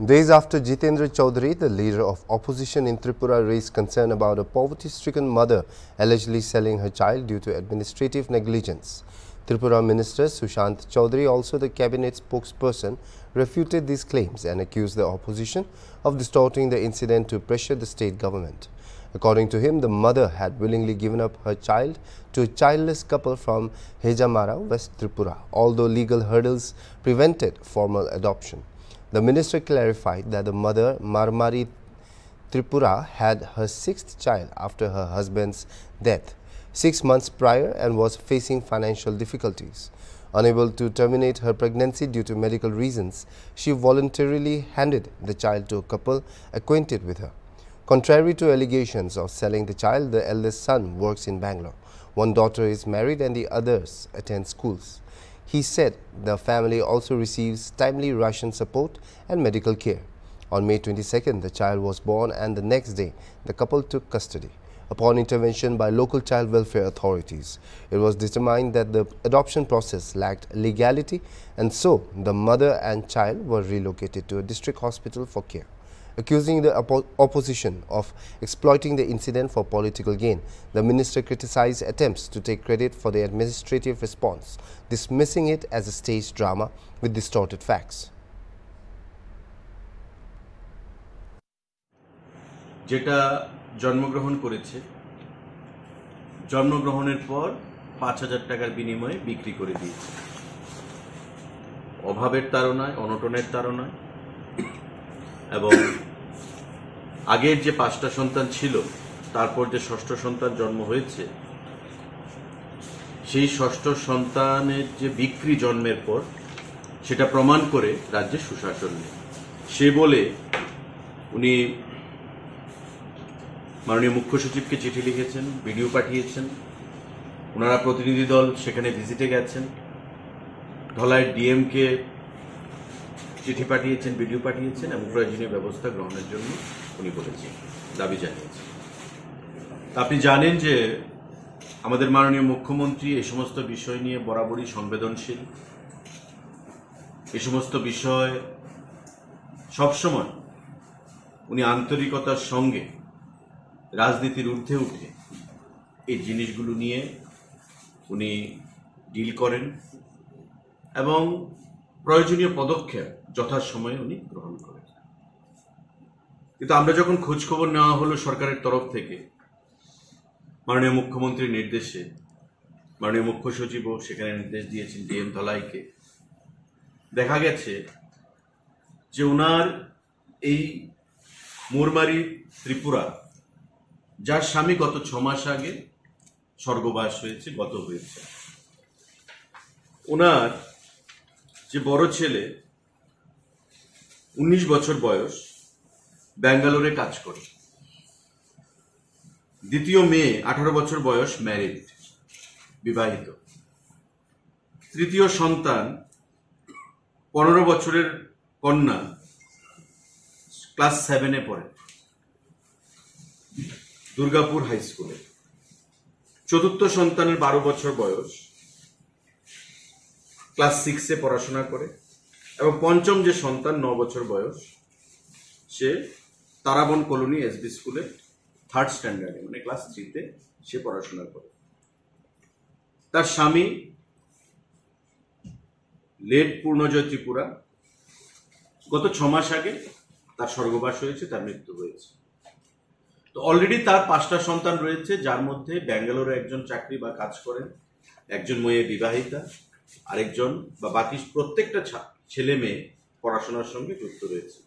Days after Jitendra Chaudhary, the leader of opposition in Tripura, raised concern about a poverty-stricken mother allegedly selling her child due to administrative negligence. Tripura Minister Sushant Chaudhary, also the cabinet spokesperson, refuted these claims and accused the opposition of distorting the incident to pressure the state government. According to him, the mother had willingly given up her child to a childless couple from Hejamara, West Tripura, although legal hurdles prevented formal adoption. The minister clarified that the mother, Marmari Tripura, had her sixth child after her husband's death 6 months prior and was facing financial difficulties. Unable to terminate her pregnancy due to medical reasons, she voluntarily handed the child to a couple acquainted with her. Contrary to allegations of selling the child, the eldest son works in Bangalore. One daughter is married and the others attend schools. He said the family also receives timely ration support and medical care. On May 22nd, the child was born and the next day, the couple took custody. Upon intervention by local child welfare authorities, it was determined that the adoption process lacked legality and so the mother and child were relocated to a district hospital for care. Accusing the opposition of exploiting the incident for political gain, the minister criticized attempts to take credit for the administrative response, dismissing it as a staged drama with distorted facts. যেটা জন্মগ্রহণ করেছে জন্মগ্রহণের পর ৫,০০০ টাকার বিনিময়ে বিক্রি করে দিয়েছে অভাবের তাড়নায় অনটনের তাড়নায় এবং আগের যে ৫টা সন্তান ছিল তারপর যে ষষ্ঠ সন্তান জন্ম হয়েছে সেই ষষ্ঠ সন্তানের যে বিক্রি জন্মের পর সেটা প্রমাণ করে রাজ্যে সুশাসন নেই সে বলে উনি মাননীয় মুখ্য সচিবকে চিঠি লিখেছেন ভিডিও পাঠিয়েছেন ওনারা প্রতিনিধি দল সেখানে ভিজিটে গেছেন ধলাইয়ের ডিএমকে চিঠি পাঠিয়েছেন ভিডিও পাঠিয়েছেন এবং প্রয়োজনীয় ব্যবস্থা গ্রহণের জন্য উনি বলেছেন দাবি জানিয়েছেন আপনি জানেন যে আমাদের মাননীয় মুখ্যমন্ত্রী এই সমস্ত বিষয় নিয়ে বরাবরই সংবেদনশীল এই সমস্ত বিষয় সবসময় উনি আন্তরিকতার সঙ্গে রাজনীতির ঊর্ধ্বে উঠে এই জিনিসগুলো নিয়ে উনি ডিল করেন এবং প্রয়োজনীয় পদক্ষেপ যথাসময়ে উনি গ্রহণ করেন কিন্তু আমরা যখন খোঁজ খবর নেওয়া হলো সরকারের তরফ থেকে মাননীয় মুখ্যমন্ত্রীর নির্দেশে মাননীয় মুখ্য সচিবও সেখানে নির্দেশ দিয়েছেন ডিএম ধলাইকে দেখা গেছে যে ওনার এই মুরমারি ত্রিপুরা যার স্বামী গত 6 মাস আগে স্বর্গবাস হয়েছে গত হয়েছে ওনার যে বড় ছেলে 19 বছর বয়স ব্যাঙ্গালোরে কাজ করে দ্বিতীয় মেয়ে 18 বছর বয়স ম্যারিড বিবাহিত তৃতীয় সন্তান 15 বছরের কন্যা ক্লাস 7-এ পড়ে দুর্গাপুর হাই স্কুলে চতুর্থ সন্তানের 12 বছর বয়স ক্লাস 6-এ পড়াশোনা করে এবং পঞ্চম যে সন্তান 9 বছর বয়স সে তারাবন কলোনি এসবি স্কুলে 3rd স্ট্যান্ডার্ডে মানে ক্লাস 3-তে সে পড়াশোনা করে তার স্বামী লেট পূর্ণজয় ত্রিপুরা গত 6 মাস আগে তার স্বর্গবাস হয়েছে তার মৃত্যু হয়েছে তো অলরেডি তার 5টা সন্তান রয়েছে যার মধ্যে ব্যাঙ্গালোরে একজন চাকরি বা কাজ করেন একজন মেয়ে বিবাহিতা আরেকজন বা বাকি প্রত্যেকটা ছেলে মেয়ে পড়াশোনার সঙ্গে যুক্ত রয়েছে